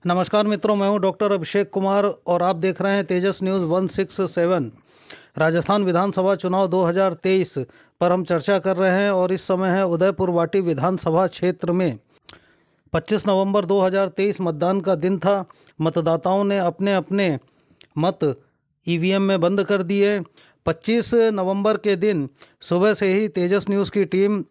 नमस्कार मित्रों, मैं हूं डॉक्टर अभिषेक कुमार और आप देख रहे हैं तेजस न्यूज़ 167। राजस्थान विधानसभा चुनाव 2023 पर हम चर्चा कर रहे हैं और इस समय है उदयपुर वाटी विधानसभा क्षेत्र में 25 नवंबर 2023 मतदान का दिन था। मतदाताओं ने अपने अपने मत ईवीएम में बंद कर दिए। 25 नवंबर के दिन सुबह से ही तेजस न्यूज़ की टीम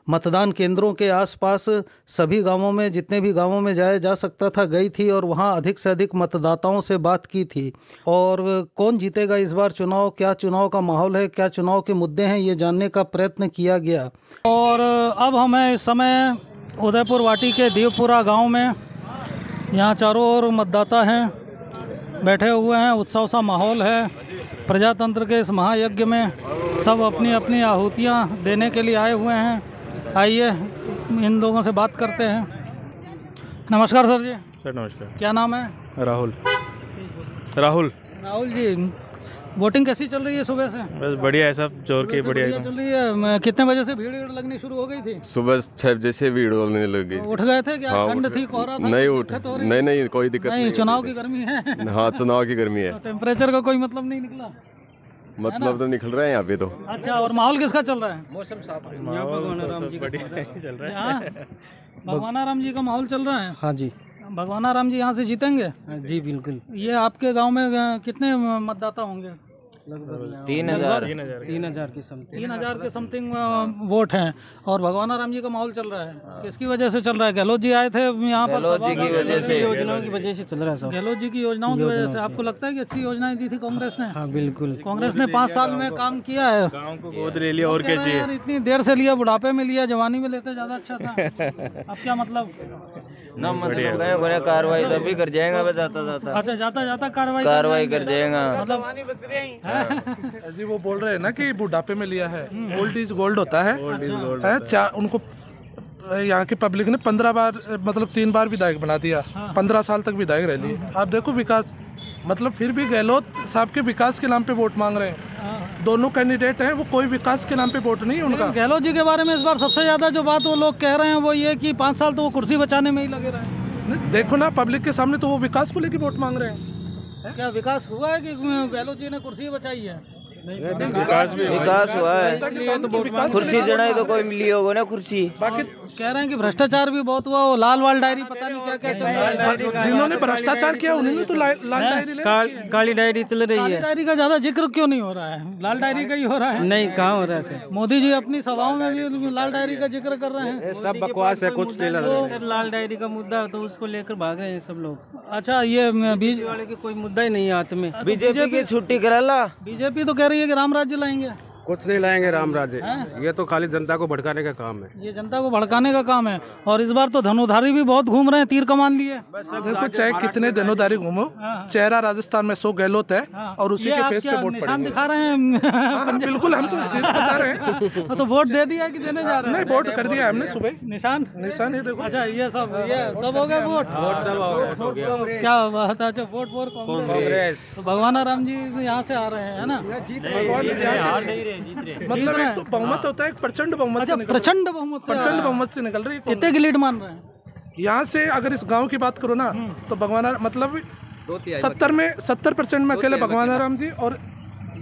मतदान केंद्रों के आसपास सभी गांवों में, जितने भी गांवों में जाया जा सकता था, गई थी और वहां अधिक से अधिक मतदाताओं से बात की थी। और कौन जीतेगा इस बार चुनाव, क्या चुनाव का माहौल है, क्या चुनाव के मुद्दे हैं, ये जानने का प्रयत्न किया गया। और अब हमें इस समय उदयपुर वाटी के देवपुरा गाँव में, यहाँ चारों ओर मतदाता हैं, बैठे हुए हैं, उत्सव सा माहौल है। प्रजातंत्र के इस महायज्ञ में सब अपनी अपनी आहुतियाँ देने के लिए आए हुए हैं। आइए इन लोगों से बात करते हैं। नमस्कार सर जी। सर नमस्कार। क्या नाम है? राहुल जी, वोटिंग कैसी चल रही है सुबह से? बस बढ़िया है, सब जोर की बढ़िया चल रही है। कितने बजे से भीड़ लगनी शुरू हो गई थी? सुबह 6 बजे से भीड़ लगने लग गई। उठ गए थे क्या? हाँ, ठंड थी, कोहरा था? नहीं कोई दिक्कत नहीं। चुनाव की गर्मी है। हाँ, चुनाव की गर्मी है। टेम्परेचर का कोई मतलब नहीं निकला? मतलब तो निकल रहा है यहाँ पे तो। अच्छा, और माहौल किसका चल रहा है? मौसम साफ है। भगवान राम जी चल रहा है। भगवान राम जी का माहौल चल रहा है। हाँ जी, भगवान राम जी यहाँ से जीतेंगे? जी बिल्कुल। ये आपके गांव में कितने मतदाता होंगे? लगभग 3,000 के समथिंग वोट हैं। और भगवान राम जी का माहौल चल रहा है। किसकी वजह से चल रहा है? गहलोत जी आए थे यहाँ पर? गहलोत जी की वजह से, योजनाओं की वजह से चल रहा है सब। गहलोत जी की योजनाओं की वजह से। आपको लगता है कि अच्छी योजनाएं दी थी कांग्रेस ने? हाँ बिल्कुल। कांग्रेस ने 5 साल में काम किया है। गाँव को गोद ले लिया और क्या चाहिए। यार इतनी देर से लिया, बुढ़ापे में लिया, जवानी में लेते ज्यादा अच्छा था। अब क्या मतलब? ना मतलब गए कार्रवाई तभी कर जाएगा बस जाता। अच्छा, जाता जाता कार्रवाई कर जाएगा। मतलब जी वो बोल रहे हैं ना कि बुढ़ापे में लिया है। ओल्ड इज गोल्ड होता है। उनको यहाँ की पब्लिक ने 15 बार, मतलब 3 बार विधायक बना दिया। 15 साल तक विधायक रह लिए। आप देखो विकास, मतलब फिर भी गहलोत साहब के विकास के नाम पे वोट मांग रहे हैं। दोनों कैंडिडेट हैं, वो कोई विकास के नाम पे वोट नहीं है उनका। गहलोत जी के बारे में इस बार सबसे ज्यादा जो बात वो लोग कह रहे हैं वो ये कि 5 साल तो वो कुर्सी बचाने में ही लगे रहे। देखो ना, पब्लिक के सामने तो वो विकास को लेकर वोट मांग रहे हैं। क्या विकास हुआ है कि गहलोत जी ने कुर्सी बचाई है? विकास हुआ है। कुर्सी जड़ाई तो कोई मिली होगा ना कुर्सी। बाकी कह रहे हैं कि भ्रष्टाचार भी बहुत हुआ। वो लाल वाल डायरी पता नहीं क्या क्या चल रहा है। जिन्होंने भ्रष्टाचार किया उन्होंने तो लाल डायरी काली डायरी चल रही है। डायरी का ज्यादा जिक्र क्यों नहीं हो रहा है? लाल डायरी का ही हो रहा है। नहीं, कहाँ हो रहा है? मोदी जी अपनी सभाओं में भी लाल डायरी का जिक्र कर रहे हैं। सब बकवास है, कुछ नहीं लग रहा है। लाल डायरी का मुद्दा तो उसको लेकर भाग रहे हैं सब लोग। अच्छा, ये बीजेपी वाले की कोई मुद्दा ही नहीं है हाथ में। बीजेपी की छुट्टी करा ला। बीजेपी तो कह रही है कि राम राज्य लाएंगे। कुछ नहीं लाएंगे राम राज्य, ये तो खाली जनता को भड़काने का काम है। ये जनता को भड़काने का काम है। और इस बार तो धनुधारी भी बहुत घूम रहे हैं, तीर कमान लिए। देखो, चाहे कितने धनुधारी घूमो, चेहरा राजस्थान में 100 गहलोत है और उसी के फेस पे वोट निशान दिखा रहे हैं। बिल्कुल, हम तो सीधे बता रहे हैं। तो वोट दे दिया कि देने जा रहे हैं? नहीं, वोट कर दिया हमने सुबह। निशान ये देखो। अच्छा, ये सब हो गए वोट। क्या बात है। अच्छा, वोट फॉर कांग्रेस। तो भगवान राम जी यहाँ से आ रहे हैं, है ना? मतलब एक तो बहुमत होता है, एक प्रचंड बहुमत से निकल रही है। कितने की लीड मान रहे हैं यहाँ से? अगर इस गांव की बात करो ना तो भगवान, मतलब 70% में अकेले भगवान राम जी और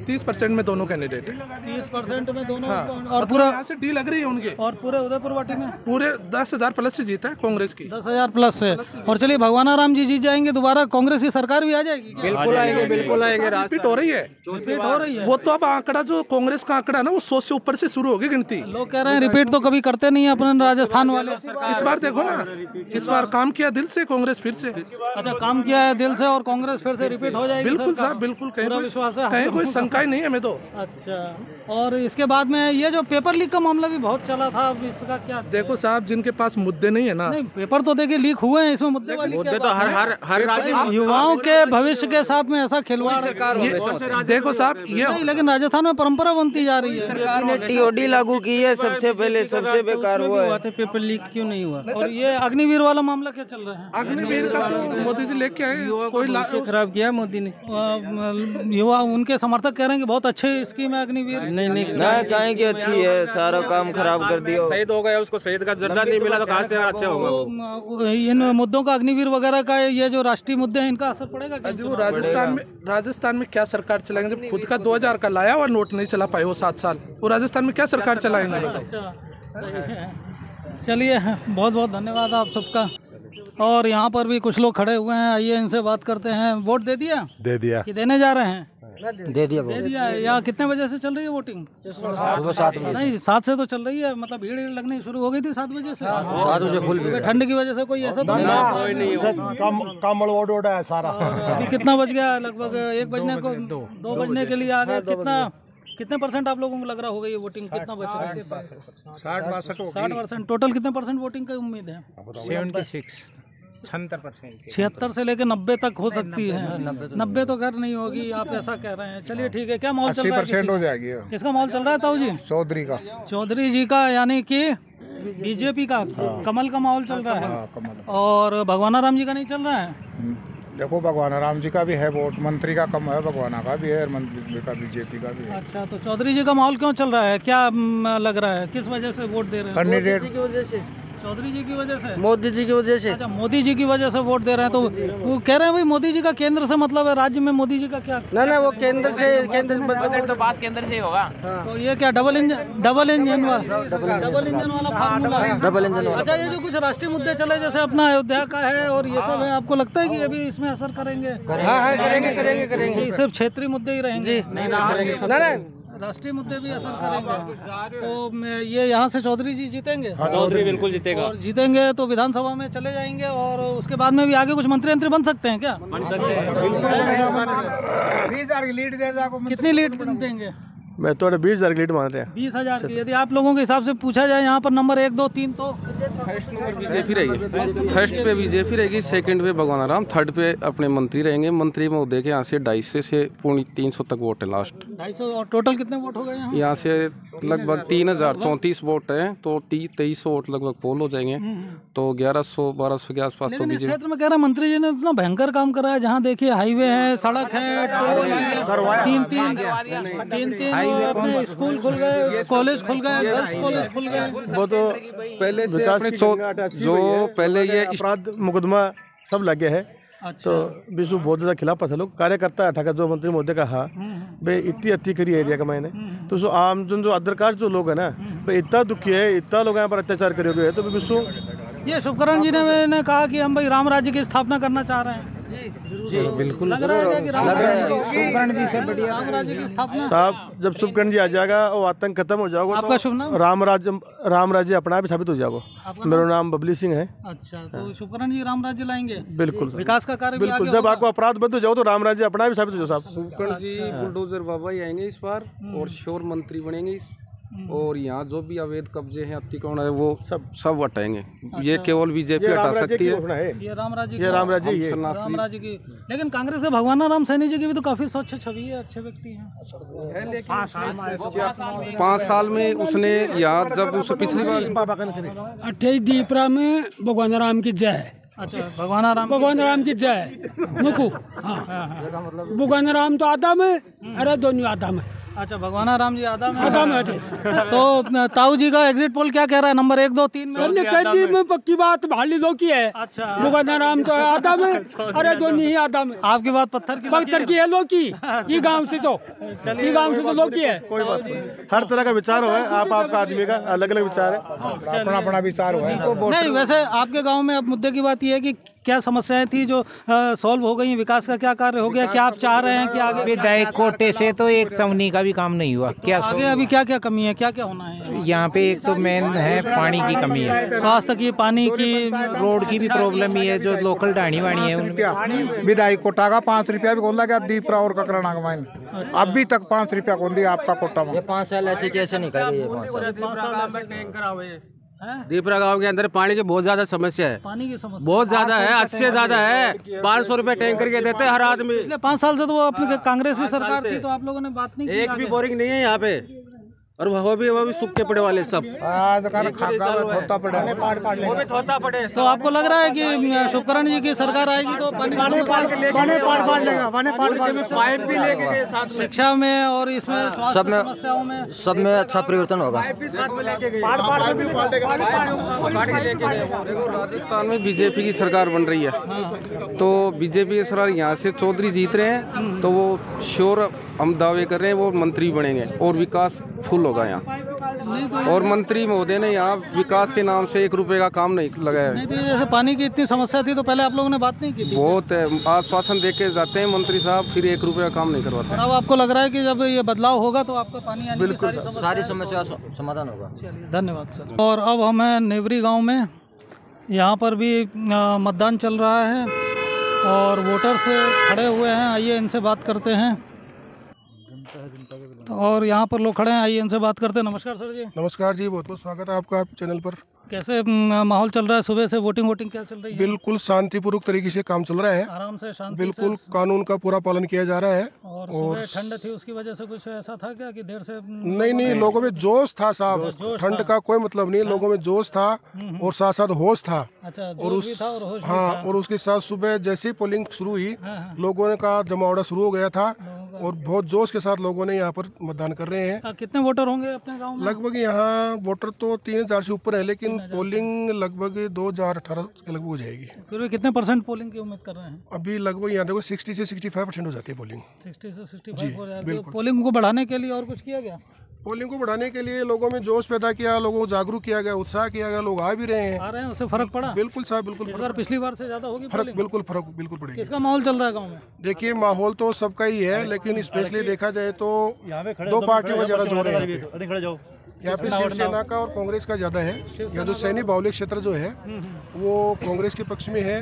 30% में दोनों कैंडिडेट है। 30% में दोनों। हाँ। और पूरा यहाँ से डी लग रही है उनके। और पूरे उदयपुर वाटी में पूरे 10,000 प्लस से जीता है कांग्रेस की। 10,000 प्लस से। और चलिए, भगवान राम जी जीत जाएंगे, दोबारा कांग्रेस की सरकार भी आ जाएगी? बिल्कुल आएंगे, बिल्कुल आएंगे। रिपीट हो रही है। वो तो अब आंकड़ा, जो कांग्रेस का आंकड़ा ना, वो 100 से ऊपर से शुरू होगी गिनती। लोग कह रहे हैं रिपीट तो कभी करते नहीं है अपने राजस्थान वाले। इस बार देखो ना, इस बार काम किया दिल से कांग्रेस फिर से। अच्छा, काम किया है दिल से और कांग्रेस फिर से रिपीट हो जाएगी? बिल्कुल साहब, बिल्कुल। विश्वास है? कहीं कोई शंका ही नहीं है हमें तो। अच्छा, और इसके बाद में ये जो पेपर लीक का मामला भी बहुत चला था, अब इसका क्या? देखो साहब, जिनके पास मुद्दे नहीं है ना। नहीं, पेपर तो देखिए लीक हुए हैं, इसमें मुद्दे वाली मुद्दे तो हर राज्य। युवाओं के भविष्य के साथ में ऐसा खिलवाड़। देखो साहब, ये लेकिन राजस्थान में परंपरा बनती जा रही है। सरकार ने टीओडी लागू की है सबसे पहले, सबसे बेकार हुआ है। पेपर लीक क्यों नहीं हुआ? और ये अग्निवीर वाला मामला क्या चल रहा है? अग्निवीर का तो मोदी जी लेके आए, कोई खराब किया मोदी ने। युवा, उनके समर्थक कह कह रहे हैं कि बहुत अच्छी स्कीम है अग्निवीर। नहीं कहीं की अच्छी है, सारा काम खराब कर दिया। शहीद हो गया, उसको शहीद का दर्जा नहीं मिला तो कहाँ से अच्छा होगा? तो इन मुद्दों का अग्निवीर वगैरह का ये जो राष्ट्रीय मुद्दे हैं इनका असर पड़ेगा क्या? वो राजस्थान में क्या सरकार चलाएंगे जब खुद का 2000 का लाया हुआ नोट नहीं चला पाए वो 7 साल, वो राजस्थान में क्या सरकार चलाएंगे? चलिए, बहुत बहुत धन्यवाद आप सबका। और यहाँ पर भी कुछ लोग खड़े हुए हैं, आइए इनसे बात करते हैं। वोट दे दिया? दे दिया। कि देने जा रहे हैं? दे दिया। यहाँ कितने बजे से चल रही है वोटिंग? 7 नहीं, 7 से तो चल रही है, मतलब भीड़ लगनी शुरू हो गई थी 7 बजे से। 7 बजे फुल भीड़। ठंड की वजह से कोई ऐसा तो नहीं? कम वोट है सारा। अभी कितना बज गया? लगभग 1 बजने को, 2 बजने के लिए आ गए। कितने परसेंट आप लोगों को लग रहा होगा ये वोटिंग कितना बच रहा है? 60%। टोटल कितने परसेंट वोटिंग की उम्मीद है? 76 से लेकर 90 तक हो सकती है। 90 तो खैर नहीं होगी, आप ऐसा कह रहे हैं। चलिए ठीक है, क्या माहौल चल रहा है? 80% हो जाएगी। किसका माहौल चल रहा है ताऊ जी? चौधरी का। चौधरी जी का, यानी कि बीजेपी का कमल का माहौल चल रहा है। और भगवाना राम जी का नहीं चल रहा है? देखो, भगवान राम जी का भी है वोट, मंत्री का कम है, भगवाना का भी है, मंत्री का बीजेपी का भी है। अच्छा, तो चौधरी जी का माहौल क्यों चल रहा है? क्या लग रहा है, किस वजह से वोट दे रहे हैं? कैंडिडेट की वजह से, चौधरी जी की वजह से, मोदी जी की वजह से। अच्छा, मोदी जी की वजह से वोट दे रहे हैं। तो वो कह रहे हैं भाई मोदी जी का केंद्र से मतलब है, राज्य में मोदी जी का क्या? ना वो केंद्र से, तो पास केंद्र से ही होगा। तो ये क्या डबल इंजन वाला फार्मूला है? Double engine. अच्छा, ये जो कुछ राष्ट्रीय मुद्दे चले जैसे अपना अयोध्या का है और ये सब है, आपको लगता है कि ये भी इसमें असर करेंगे? करेंगे। सिर्फ क्षेत्रीय मुद्दे ही रहेंगे? नहीं, राष्ट्रीय मुद्दे भी असर करेंगे। तो ये यहाँ से चौधरी जी जीतेंगे? चौधरी बिल्कुल जीतेगा। और जीतेंगे तो विधानसभा में चले जाएंगे और उसके बाद में भी आगे कुछ मंत्री बन सकते हैं क्या? 20,000 की लीड दे दो। कितनी लीड देंगे? मैं तो 20,000 की लीड मान रहा है। 20,000 की। यदि आप लोगों के हिसाब से पूछा जाए यहाँ पर नंबर 1, 2, 3 तो बीजेपी रहेगी। फर्स्ट पे बीजेपी रहेगी, सेकंड पे भगवान राम, थर्ड पे अपने मंत्री रहेंगे। मंत्री महोदय के यहाँ से 250 से 300 तक वोट है लास्ट। 250। और टोटल कितने वोट हो गए यहाँ? यहाँ से लगभग 3034 वोट है, तो 2300 वोट लगभग पोल हो जाएंगे। तो 1100-1200 के आसपास तो लेकिन इस बीजेपी। क्षेत्र में कह रहे हैं मंत्री जी ने इतना भयंकर काम करा है, जहाँ देखिए हाईवे है, सड़क है, टोल है, तीन अपने स्कूल खुल गए, कॉलेज खुल गए, गर्ल्स कॉलेज खुल गए। वो तो पहले से अपने जो पहले ये अपराध मुकदमा सब लगे है। अच्छा। तो विश्व बहुत ज़्यादा खिलाफ था लोग, कार्यकर्ता था जो मंत्री महोदय का हाँ भाई इतनी अति करी एरिया का मैंने। तो जो आम जो अदर कास्ट जो लोग है ना, भाई इतना दुखी है, इतना लोग यहाँ पर अत्याचार करे हुए है। तो विश्व ये शुभकरण जी ने मैंने कहा कि हम भाई राम राज्य की स्थापना करना चाह रहे हैं। जी बिल्कुल लग रहा है कि राम राज्य से बढ़िया राम राज्य की स्थापना। साहब, जब शुभकर्ण जी आ जाएगा वो आतंक खत्म हो जाएगा। आपका शुभ नाम? राम राज्य अपना भी साबित हो जाएगा। मेरा नाम बबली सिंह है। अच्छा, तो शुभकरण जी राम राज्य लाएंगे? बिल्कुल, विकास का कार्य बिल्कुल। जब आपको अपराध बंद हो जाओ तो राम राज्य अपना भी साबित हो जाओ साहब। शुभकर्ण जी बुलडोजर बाबा ही आएंगे इस बार और श्योर मंत्री बनेंगे और यहाँ जो भी अवैध कब्जे हैं, अतिक्रमण है, वो सब हटाएंगे। ये केवल बीजेपी हटा सकती है। ये राम राज्य राम राज्य की। लेकिन कांग्रेस के भगवान राम सैनी जी की भी तो काफी स्वच्छ छवि है, अच्छे व्यक्ति हैं। 5 साल में उसने यहाँ जब उस पिछली बार 28 दीपरा में भगवान राम की जय। अच्छा, भगवान राम की जय। नुकू भगवान राम तो आदम है, अरे दोनों आदम है। अच्छा, भगवान राम जी आदम है। तो ताऊ जी का एग्जिट पोल क्या कह रहा है? नंबर 1, 2, 3 में पक्की बात भाली लो की है। अच्छा, भगवान राम तो आदम है, अरे दोनों ही आदम है। आपकी बात पत्थर की है लो की। ये गाँव से तो लो की है। कोई बात नहीं, हर तरह का विचार है। आपका आदमी का अलग अलग विचार है, अपना विचार है। नहीं, वैसे आपके गांव में अब मुद्दे की बात यह है कि क्या समस्याएं थी जो सॉल्व हो गई, विकास का क्या कार्य हो गया, क्या आप चाह रहे हैं कि आगे? विधायक कोटे से तो एक चवनी का भी काम नहीं हुआ। क्या आगे अभी क्या क्या कमी है, क्या क्या होना है यहाँ पे? एक तो मेन है पानी की कमी है, स्वास्थ्य की, पानी की, रोड की भी प्रॉब्लम ही है। जो लोकल ढाणी वाणी है विधायक कोटा का 5 रुपया भी खोल लगा दीपरा और ककराना का माइन अभी तक 5 रुपया कौन दिया आपका कोटा में? 5 साल ऐसे कैसे निकल गए? 5 साल दीपरा गांव के अंदर पानी की बहुत ज्यादा समस्या है। पानी की समस्या बहुत ज्यादा है, 80 से ज्यादा है। 500 रुपए टैंकर के देते हैं हर आदमी। 5 साल से तो वो अपनी कांग्रेस की सरकार थी, तो आप लोगों ने बात नहीं की? एक भी बोरिंग नहीं है यहाँ पे। और वह भी सूखे पड़े वाले सब आज का खागा में थोता पड़े वो भी थोता पड़े। तो आपको लग रहा है कि शुभकरण जी की सरकार आएगी तो पानी पाइप भी लेके गए साथ में, शिक्षा में और इसमें स्वास्थ्य सब में- समस्याओं में सब में अच्छा परिवर्तन होगा। पाइप भी साथ में लेके गए। देखो राजस्थान में बीजेपी की सरकार बन रही है, तो बीजेपी की सरकार यहाँ से चौधरी जीत रहे हैं, तो वो श्योर हम दावे कर रहे हैं वो मंत्री बनेंगे और विकास फुल होगा यहाँ। और मंत्री महोदय ने यहाँ विकास के नाम से 1 रुपए का काम नहीं लगाया है। नहीं तो जैसे पानी की इतनी समस्या थी तो पहले आप लोगों ने बात नहीं की थी। बहुत आश्वासन दे के जाते हैं मंत्री साहब, फिर 1 रुपए का काम नहीं करवाते। और अब आपको लग रहा है कि जब ये बदलाव होगा तो आपका पानी आने की सारी समस्या समाधान होगा। चलिए धन्यवाद सर। और अब हम हैं नेवरी गांव में, यहाँ पर भी मतदान चल रहा है और वोटर्स खड़े हुए हैं। आइए इनसे बात करते हैं। तो और यहाँ पर लोग खड़े हैं, आइए इनसे बात करते हैं। नमस्कार सर जी। नमस्कार जी, बहुत बहुत स्वागत है आपका आप चैनल पर। कैसे माहौल चल रहा है? सुबह से वोटिंग क्या चल रही है? बिल्कुल शांतिपूर्वक तरीके से काम चल रहा है, आराम से शांति बिल्कुल कानून का पूरा पालन किया जा रहा है। और सुबह ठंड थी उसकी वजह से कुछ ऐसा था क्या कि देर से? नहीं, लोगों में जोश था साहब, ठंड का कोई मतलब नहीं, लोगों में जोश था और साथ साथ होश था। अच्छा, और उस और उसके साथ सुबह जैसे ही पोलिंग शुरू हुई, लोगों का जमावड़ा शुरू हो गया था और बहुत जोश के साथ लोगों ने यहाँ पर मतदान कर रहे हैं। कितने वोटर होंगे अपने गाँव में? लगभग यहाँ वोटर तो 3000 से ऊपर है, लेकिन पोलिंग लगभग 2018 के लगभग हो जाएगी। फिर भी कितने % पोलिंग की उम्मीद कर रहे हैं? अभी लगभग यहाँ देखो 60 से 65% हो जाती है पोलिंग। 60 से 65 हो जाती है। पोलिंग को बढ़ाने के लिए और कुछ किया गया? पोलिंग को बढ़ाने के लिए लोगों में जोश पैदा किया, लोगों को जागरूक किया गया, उत्साह किया गया, लोग आ भी रहे हैं। आ रहे हैं, उससे फर्क पड़ा? बिल्कुल साहब, बिल्कुल इस बार पिछली बार से ज्यादा होगी फर्क, बिल्कुल पड़ेगा। किसका माहौल चल रहा है गाँव में? देखिए माहौल तो सबका ही है, लेकिन स्पेशली देखा जाए तो 2 पार्टियों का ज्यादा जोर है यहाँ पे शिवसेना का और कांग्रेस का ज्यादा है। यहाँ जो सैनी बावली क्षेत्र जो है वो कांग्रेस के पक्ष में है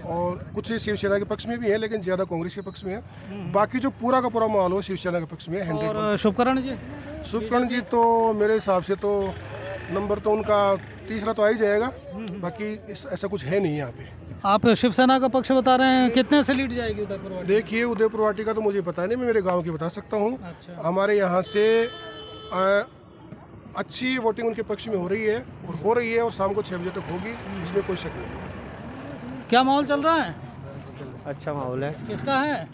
और कुछ शिवसेना के पक्ष में भी है, लेकिन ज्यादा कांग्रेस के पक्ष में है। बाकी जो पूरा का पूरा माहौल हो शिवसेना के पक्ष में है। 100। और शुभकरण जी तो मेरे हिसाब से तो नंबर तो उनका तीसरा तो आ ही जाएगा, बाकी ऐसा कुछ है नहीं यहाँ पे। आप शिवसेना का पक्ष बता रहे हैं, कितने से लीड जाएगी उदयपुर वाटी? देखिए उदयपुर वाटी का तो मुझे पता नहीं, मैं मेरे गाँव की बता सकता हूँ। अच्छा। हमारे यहाँ से अच्छी वोटिंग उनके पक्ष में हो रही है और शाम को 6 बजे तक होगी, इसमें कोई शक नहीं है। क्या माहौल चल रहा है? अच्छा माहौल है। किसका है?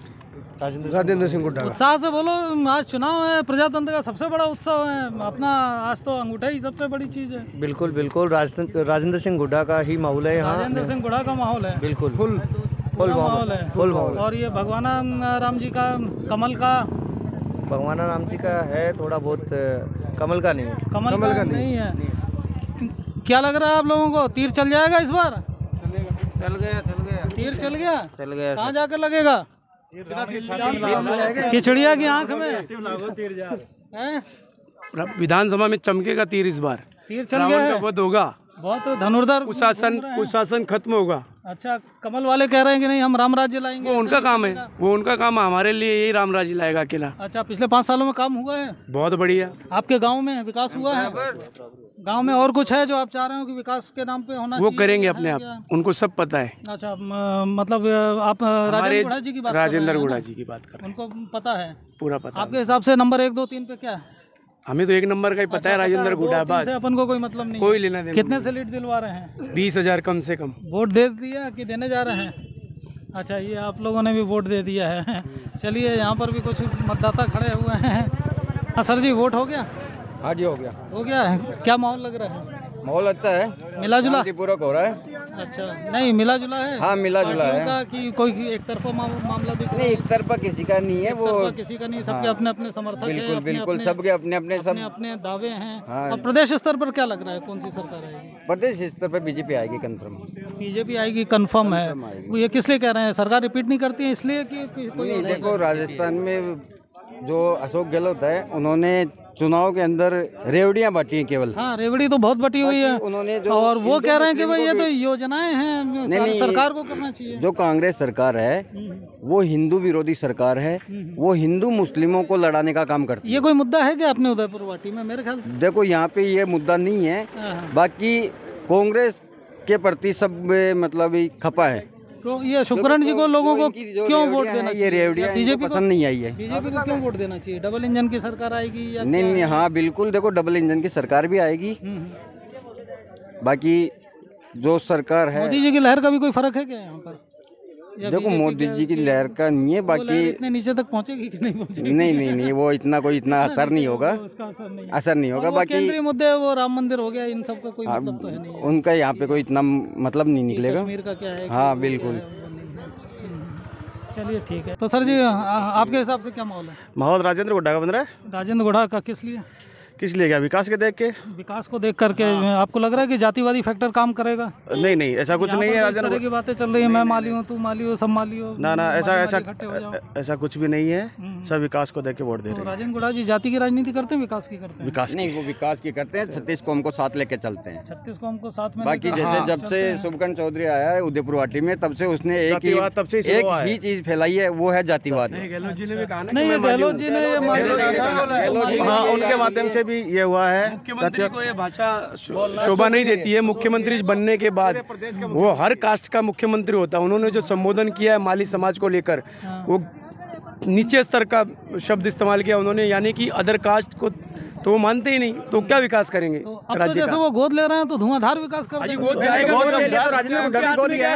राजेंद्र सिंह गुड्डा। उत्साह से बोलो, आज चुनाव है, प्रजातंत्र का सबसे बड़ा उत्सव है अपना। आज तो अंगूठा ही सबसे बड़ी चीज है। बिल्कुल राजेंद्र सिंह गुड्डा का ही माहौल है यहाँ। राजेंद्र सिंह गुड्डा का माहौल है, बिल्कुल फुल माहौल है। फुल माहौल। और ये भगवान राम जी का कमल का भगवान राम जी का है, थोड़ा बहुत कमल का नहीं है। कमल का नहीं है। क्या लग रहा है आप लोगों को? तीर चल जाएगा इस बार? चल गया तीर चल गया। कहाँ सर। जाकर लगेगा? खिचड़िया की आंख में हैं? विधानसभा में चमकेगा तीर इस बार। तीर चल गया है। वध होगा, बहुत धनुर्धर कुशासन खत्म होगा। अच्छा, कमल वाले कह रहे हैं कि नहीं हम राम राज्य लाएंगे। वो उनका काम है, वो उनका काम है, हमारे लिए यही राम राज्य लाएगा अकेला। अच्छा, पिछले 5 सालों में काम हुआ है? बहुत बढ़िया। आपके गांव में विकास हुआ है? गांव में और कुछ है जो आप चाह रहे हो कि विकास के नाम पे होना वो चाहिए? करेंगे अपने आप, उनको सब पता है। अच्छा, मतलब आप राजेंद्र गुड़ा जी की बात कर रहे हैं? राजेंद्र गुड़ा जी की बात कर रहे हैं, उनको पता है पूरा पता। आपके हिसाब से नंबर 1, 2, 3 पे क्या है? हमें तो 1 नंबर का ही पता है, राजेंद्र गुड़ा। बस अपन को कोई मतलब नहीं, कोई लेना देना। कितने से लीड दिलवा रहे हैं? 20,000 कम से कम। वोट दे दिया कि देने जा रहे हैं? अच्छा, ये आप लोगों ने भी वोट दे दिया है। चलिए, यहाँ पर भी कुछ मतदाता खड़े हुए हैं। हाँ सर जी, वोट हो गया? हाँ जी, हो गया है। क्या माहौल लग रहा है? माहौल अच्छा है, मिला जुला पूरक हो रहा है। अच्छा, नहीं मिला जुला है? हाँ, मिला जुला है। का कि कोई एक तरफा मामला दिख रहा है? एक तरफा किसी का नहीं है, वो किसी का नहीं, सबके अपने अपने समर्थक हैं, बिल्कुल सबके अपने अपने दावे हैं। और प्रदेश स्तर पर क्या लग रहा है, कौन सी सरकार आएगी? प्रदेश स्तर पर बीजेपी आएगी कंफर्म। बीजेपी आएगी कंफर्म है। वो ये किस लिए कह रहे हैं? सरकार रिपीट नहीं करती है इसलिए कि कोई? देखो, राजस्थान में जो अशोक गहलोत है, उन्होंने चुनाव के अंदर रेवड़ियां बांटी हैं केवल। हाँ, रेवड़ी तो बहुत बटी हुई है उन्होंने जो, और वो कह रहे हैं कि भाई ये तो योजनाएं हैं, सरकार को करना चाहिए। जो कांग्रेस सरकार है वो हिंदू विरोधी सरकार है, वो हिंदू मुस्लिमों को लड़ाने का काम करती है। ये कोई मुद्दा है क्या अपने उदयपुर वाटी में? मेरे ख्याल से देखो, यहाँ पे ये मुद्दा नहीं है, बाकी कांग्रेस के प्रति सब मतलब खपा है। तो ये शुक्रण जी को लोगों को क्यों वोट देना ये रेवड़िया बीजेपी पसंद नहीं आई है। बीजेपी को क्यों वोट देना चाहिए? डबल इंजन की सरकार आएगी या नहीं नहीं, हाँ बिल्कुल, देखो डबल इंजन की सरकार भी आएगी। बाकी जो सरकार है, मोदी जी की लहर का भी कोई फर्क है क्या यहाँ पर? देखो मोदी जी की लहर का नहीं है, बाकी इतने नीचे तक पहुँचेगी कि नहीं पहुँचेगी? नहीं वो इतना असर नहीं होगा, असर नहीं होगा। बाकी केंद्रीय मुद्दे वो राम मंदिर हो गया, इन सब का कोई मतलब तो है नहीं। उनका यहाँ पे कोई इतना मतलब नहीं निकलेगा। कश्मीर का क्या है? हाँ बिल्कुल। चलिए ठीक है। तो सर जी आपके हिसाब से क्या माहौल है? माहौल राजेंद्र गुड्डा का बन रहा है। राजेंद्र गुढ़ा का किस लिए? किस लिए? क्या विकास के देख के? विकास को देख करके आपको लग रहा है कि जातिवादी फैक्टर काम करेगा? नहीं ऐसा कुछ नहीं है। राजेंद्र की बातें चल रही है, मैं माली हूँ, तू माली हो, सब माली हो। ना ऐसा कुछ भी नहीं है। सब विकास को देख के वोट दे रहे हैं। राजेंद्र गुढ़ा जी जाति की राजनीति करते हैं, विकास की करते हैं? विकास नहीं, वो विकास की करते हैं, 36 कौम को साथ लेके चलते हैं। 36 कौम को साथ में। बाकी जैसे जब से शुभकर्ण चौधरी आया है उदयपुर वाटी में, तब से उसने एक ही चीज फैलाई है, वो है जातिवाद। गहलोत जी ने भी कहा नहीं, गहलोत जी ने उनके माध्यम से भी ये हुआ है। मुख्यमंत्री को ये भाषा शोभा नहीं देती है। मुख्यमंत्री बनने के बाद वो हर कास्ट का मुख्यमंत्री होता है। उन्होंने जो संबोधन किया है माली समाज को लेकर, वो नीचे स्तर का शब्द इस्तेमाल किया उन्होंने, यानी कि अदर कास्ट को तो वो मानते ही नहीं, तो क्या विकास करेंगे राज्य जैसे का? वो गोद ले रहे हैं तो धुआंधार विकास कर रहे हैं।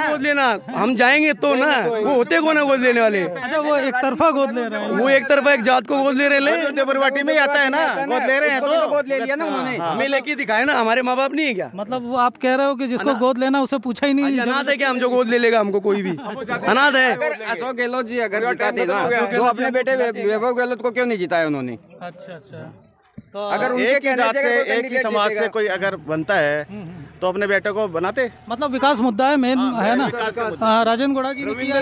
गोद लेना, हम जाएंगे तो ना, वो होते कौन है गोद लेने वाले? अच्छा, वो एक तरफा गोद ले रहे हैं। वो एक तरफा एक जात को गोद ले रहे हैं। उदयपुरवाटी में आता है ना, गोद ले रहे हैं तो गोद ले लिया ना उन्होंने। हमें लेके दिखाए ना, हमारे माँ बाप नहीं है क्या? मतलब वो आप कह रहे हो कि जिसको गोद लेना उसे पूछा ही नहीं? अनाथ है क्या हम जो गोद ले लेगा हमको? कोई भी अनाथ है। अशोक गहलोत जी अगर जिताते ना, तो अपने बेटे वैभव गहलोत को क्यों नहीं जिताया उन्होंने? अच्छा। तो अगर एक ही जात से, एक ही समाज से कोई अगर बनता है तो अपने बेटे को बनाते। मतलब विकास मुद्दा है, मेन है ना। राजेंद्र गुढ़ा जी ने किया।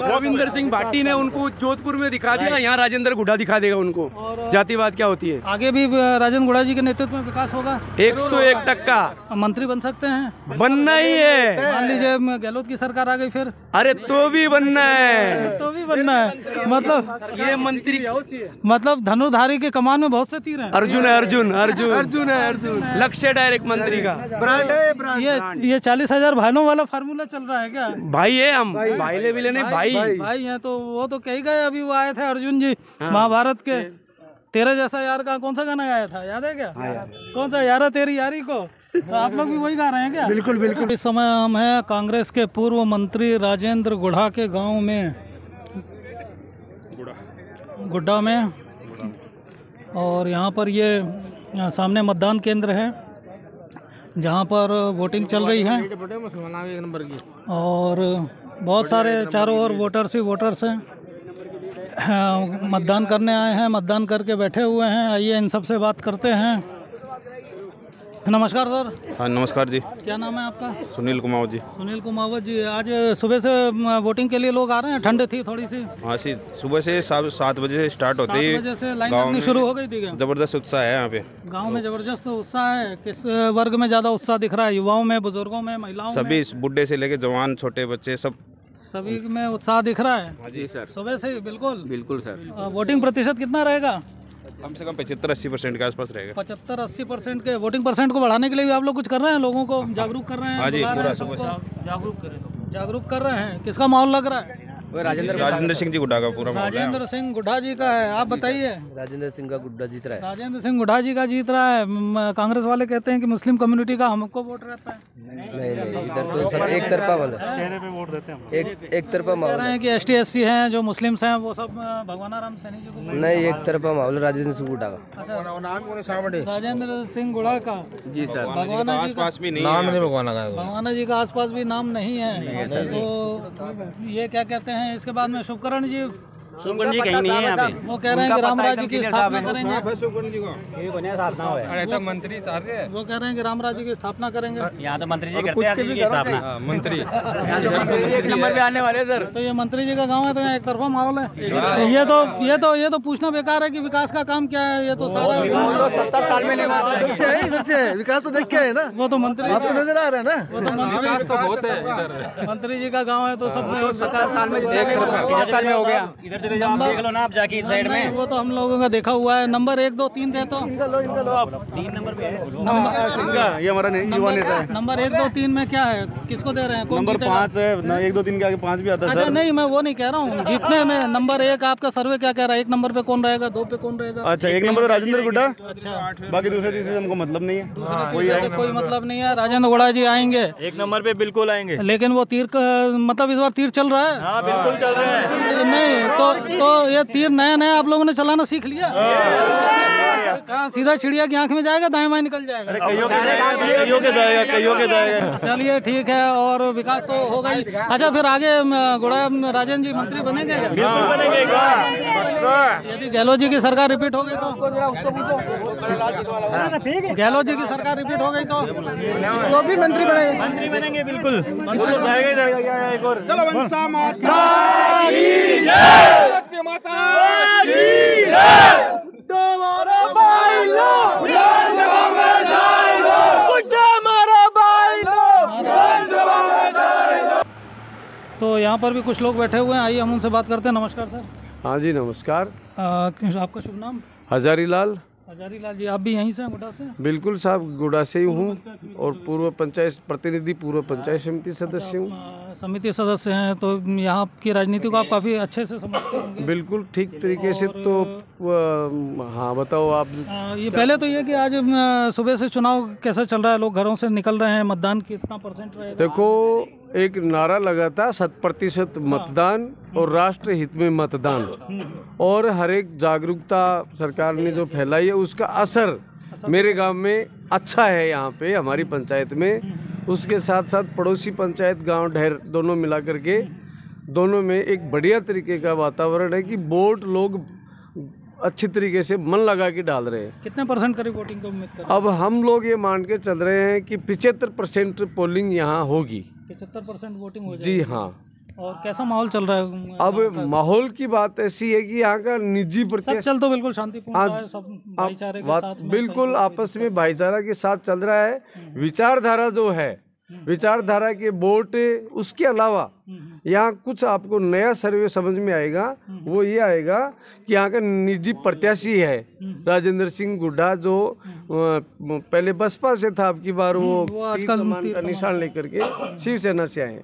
रविंदर सिंह भाटी ने उनको जोधपुर में दिखा दिया, यहाँ राजेंद्र गुढ़ा दिखा देगा उनको जातिवाद क्या होती है। आगे भी राजेंद्र गुढ़ा जी के नेतृत्व में विकास होगा। 101% मंत्री बन सकते हैं। बनना ही है। मान लीजिए गहलोत की सरकार आ गई फिर? अरे तो भी बनना है, तो भी बनना है। मतलब ये मंत्री, मतलब धनुर्धारी के कमान में बहुत से तीर हैं। अर्जुन है। लक्ष्य डायरेक्ट मंत्री का ब्रांड है, ब्रांड। ये 40,000 भाइयों वाला फार्मूला चल रहा है क्या? भाई है हम, भाई ले भी लेने भाई हैं। तो वो तो कही गए, अभी वो आए थे अर्जुन जी महाभारत के। तेरे जैसा यार का कौन सा गाना गाया था, याद है क्या? कौन सा? यारा तेरी यारी को। तो आप लोग भी वही गा रहे हैं क्या? बिल्कुल। इस समय हम हैं कांग्रेस के पूर्व मंत्री राजेंद्र गुढ़ा के गाँव में, गुड्डा में। और यहाँ पर ये सामने मतदान केंद्र है जहाँ पर वोटिंग चल रही है। और बहुत सारे चारों ओर वोटर्स ही वोटर्स हैं, मतदान करने आए हैं, मतदान करके बैठे हुए हैं। आइए इन सब से बात करते हैं। नमस्कार सर। हाँ नमस्कार जी। क्या नाम है आपका? सुनील कुमावत जी। सुनील कुमावत जी, आज सुबह से वोटिंग के लिए लोग आ रहे हैं? ठंड थी थोड़ी सी? हाँ सी, सुबह से 7 बजे से स्टार्ट होती है। 7 बजे से लाइन लगनी शुरू हो गई थी क्या? जबरदस्त उत्साह है यहाँ पे। गांव में जबरदस्त उत्साह है। किस वर्ग में ज्यादा उत्साह दिख रहा है? युवाओं में, बुजुर्गों में, महिलाओं में? सभी, बुढ़े से लेके जवान, छोटे बच्चे, सभी में उत्साह दिख रहा है। जी सर, सुबह से बिल्कुल सर। वोटिंग प्रतिशत कितना रहेगा? कम से कम 75-80% के आसपास रहेगा। 75-80% के वोटिंग परसेंट को बढ़ाने के लिए भी आप लोग कुछ कर रहे हैं? लोगों को जागरूक कर रहे हैं? हाँ जी, पूरा सुबह जागरूक कर रहे हैं। किसका माहौल लग रहा है? राजेंद्र सिंह जी गुड्डा का पूरा। राजेंद्र सिंह गुड्डा जी का है। आप बताइए। राजेंद्र सिंह का गुड्डा जीत रहा है। राजेंद्र सिंह गुड्डा जी का जीत रहा है। कांग्रेस वाले कहते हैं कि मुस्लिम कम्युनिटी का हमको वोट रहता है। नहीं, इधर तो सब एक तरफा वाला वोट देते हैं। एक तरफा माहौल कह रहे हैं कि ST-SC हैं, जो मुस्लिम्स हैं, वो सब भगवानाराम सैनी जी को। नहीं, एक तरफा माहौल राजेंद्र सिंह गुड्डा का। राजेंद्र सिंह गुड्डा का। जी सर। भगवाना जी का आसपास भी नहीं है। भगवाना जी का आसपास भी नाम नहीं है। तो ये क्या कहते हैं इसके बाद में? शुभकर्ण जी जी कहीं नहीं है यहाँ पे। वो कह रहे हैं कि राम राज्य की स्थापना करेंगे। मंत्री वो कह रहे हैं कि राम राज्य की स्थापना करेंगे। यहाँ तो मंत्री जी करते हैं की स्थापना। मंत्री एक नंबर पे आने वाले सर। तो ये मंत्री जी का गांव है, तो यहाँ एक तरफा माहौल है। ये तो पूछना बेकार है कि विकास का काम क्या है। ये तो सारा 70 साल में इधर से विकास तो देख के है ना। वो तो मंत्री आपको नजर आ रहा है ना। वो तो मंत्री जी का गाँव है, तो सब 70 साल में हो गया। इधर चले जाओ, आप देख लो ना आप जाके इस साइड में। वो तो हम लोगों का देखा हुआ है। नंबर 1 2 3 दे तो 3 नंबर पे है ये हमारा युवा नेता है। नंबर 1 2 3 में क्या है, किसको दे रहे हैं? नंबर 5 है ना, 1 2 3 के आगे 5 भी आता है अच्छा सर। नहीं, मैं वो नहीं कह रहा हूँ जीतने में। नंबर 1 आपका सर्वे क्या कह रहा है? 1 नंबर पे कौन रहेगा, 2 पे कौन रहेगा? अच्छा 1 नंबर पे राजेंद्र गुड्डा, अच्छा बाकी दूसरे चीज से हमको मतलब नहीं है। कोई मतलब नहीं है। राजेंद्र गुड़ा जी आएंगे 1 नंबर पे, बिल्कुल आएंगे। लेकिन वो तीर का मतलब इस बार तीर चल रहा है। हाँ बिल्कुल चल रहा है। नहीं तो ये तीर नया आप लोगों ने चलाना सीख लिया। कहाँ सीधा चिड़िया की आंख में जाएगा, दाएं बाएं निकल जाएगा? कईयों के जाएगा। चलिए ठीक है, और विकास तो हो गई। अच्छा फिर आगे गुड़ा राजेंद्र जी मंत्री बनेंगे? बिल्कुल बनेंगे। यदि गहलोत जी की सरकार रिपीट हो गई तो? गहलोत जी की सरकार रिपीट हो गई तो भी मंत्री बनेंगे? मंत्री बनेंगे बिल्कुल। जाएगा एक और। चलो वंशा माता तो यहाँ पर भी कुछ लोग बैठे हुए हैं, आइए हम उनसे बात करते हैं। नमस्कार सर। हाँ जी नमस्कार। आपका शुभ नाम? हजारी लाल। हजारी लाल जी, आप भी यहीं से हैं, गुड़ा से? बिल्कुल साहब, गुड़ा से ही हूँ और पूर्व पंचायत प्रतिनिधि, पूर्व पंचायत समिति सदस्य हूँ। समिति सदस्य हैं तो यहाँ की राजनीति को आप काफ़ी अच्छे से समझते होंगे। बिल्कुल ठीक तरीके से। तो हाँ बताओ आप। ये पहले तो ये कि आज सुबह से चुनाव कैसा चल रहा है? लोग घरों से निकल रहे हैं, मतदान कितना % रहेगा? देखो, एक नारा लगा था 100% मतदान और राष्ट्र हित में मतदान, और हर एक जागरूकता सरकार ने जो फैलाई है उसका असर मेरे गांव में अच्छा है। यहाँ पे हमारी पंचायत में, उसके साथ साथ पड़ोसी पंचायत गांव ढेर दोनों मिला करके दोनों में एक बढ़िया तरीके का वातावरण है कि वोट लोग अच्छी तरीके से मन लगा के डाल रहे हैं। कितने % करीब वोटिंग की उम्मीद कर रहे हैं? अब हम लोग ये मान के चल रहे हैं कि 75% पोलिंग यहाँ होगी। 75% वोटिंग हो जाएगी? जी हाँ। और कैसा माहौल चल रहा है? अब माहौल की बात ऐसी है कि यहाँ का निजी चल तो बिल्कुल शांतिपूर्ण है, सब भाईचारे के साथ में बिल्कुल आपस में भाईचारा के साथ चल रहा है। विचारधारा जो है, विचारधारा के वोट, उसके अलावा यहाँ कुछ आपको नया सर्वे समझ में आएगा। वो ये आएगा कि यहाँ का निजी प्रत्याशी है राजेंद्र सिंह गुड्डा, जो पहले बसपा से था, अब की बार वो आजकल का निशान लेकर के शिवसेना से आए,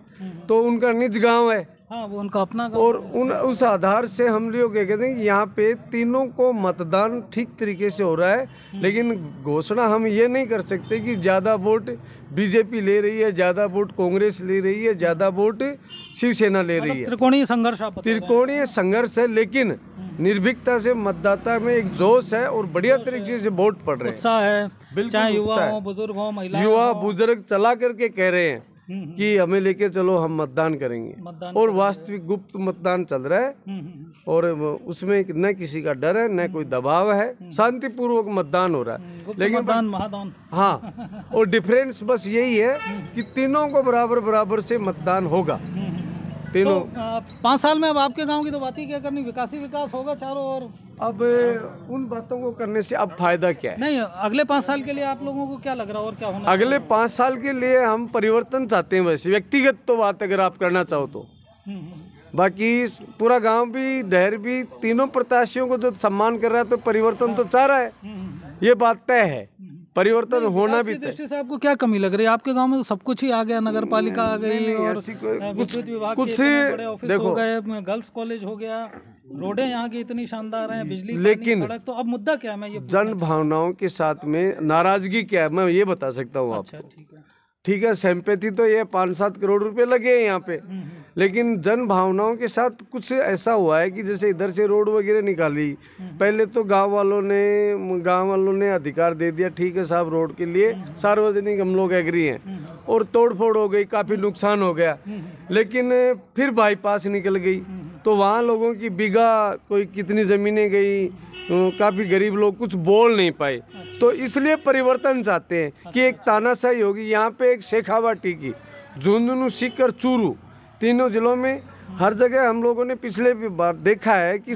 तो उनका निज गांव है। हाँ, वो उनका अपना और उस आधार से हम लोग क्या कहते हैं कि यहाँ पे तीनों को मतदान ठीक तरीके से हो रहा है। लेकिन घोषणा हम ये नहीं कर सकते कि ज़्यादा वोट बीजेपी ले रही है, ज़्यादा वोट कांग्रेस ले रही है, ज़्यादा वोट शिवसेना ले रही है। त्रिकोणीय संघर्ष, त्रिकोणीय संघर्ष है, लेकिन निर्भीकता से मतदाता में एक जोश है और बढ़िया तरीके से वोट पड़ रहे हैं, उत्साह है। चाहे युवा हो, बुजुर्ग हो, महिला, युवा बुजुर्ग चला करके कह रहे हैं कि हमें लेके चलो, हम मतदान करेंगे। और वास्तविक गुप्त मतदान चल रहा है और उसमें न किसी का डर है, न कोई दबाव है, शांतिपूर्वक मतदान हो रहा है। लेकिन महादान, हाँ, और डिफरेंस बस यही है कि तीनों को बराबर बराबर से मतदान होगा। तीनों तो 5 साल में अब आपके गांव की तो बात ही क्या करनी, विकास ही विकास होगा चारों ओर। अब उन बातों को करने से अब फायदा क्या है? नहीं, अगले 5 साल के लिए आप लोगों को क्या लग रहा है और क्या होना? अगले 5 साल के लिए हम परिवर्तन चाहते हैं। वैसे व्यक्तिगत तो बात अगर आप करना चाहो तो, बाकी पूरा गांव भी, डहर भी, तीनों प्रत्याशियों को जो सम्मान कर रहा है तो परिवर्तन तो चाह रहा है, ये बात तय है। परिवर्तन होना भी दृष्टि से आपको क्या कमी लग रही है? आपके गांव में तो सब कुछ ही आ गया, नगर पालिका आ गई और विद्युत विभाग के बड़े ऑफिस हो गए, गर्ल्स कॉलेज हो गया, रोडें यहाँ की इतनी शानदार हैं, बिजली, लेकिन सड़क। तो अब मुद्दा क्या है? मैं ये जन भावनाओं के साथ में नाराजगी क्या है, मैं ये बता सकता हूँ आपको। ठीक है, सिंपैथी तो ये 5-7 करोड़ रुपए लगे हैं यहाँ पे, लेकिन जन भावनाओं के साथ कुछ ऐसा हुआ है कि जैसे इधर से रोड वगैरह निकाली, पहले तो गांव वालों ने अधिकार दे दिया, ठीक है साहब रोड के लिए सार्वजनिक हम लोग एग्री हैं, और तोड़ फोड़ हो गई, काफ़ी नुकसान हो गया। लेकिन फिर बाईपास निकल गई तो वहाँ लोगों की बीघा कोई कितनी ज़मीनें गई, काफ़ी गरीब लोग कुछ बोल नहीं पाए। तो इसलिए परिवर्तन चाहते हैं कि एक तानाशाही होगी। यहाँ पे एक शेखावाटी की, झुंझुनू, सीकर, चूरू, तीनों जिलों में हर जगह हम लोगों ने पिछले बार देखा है कि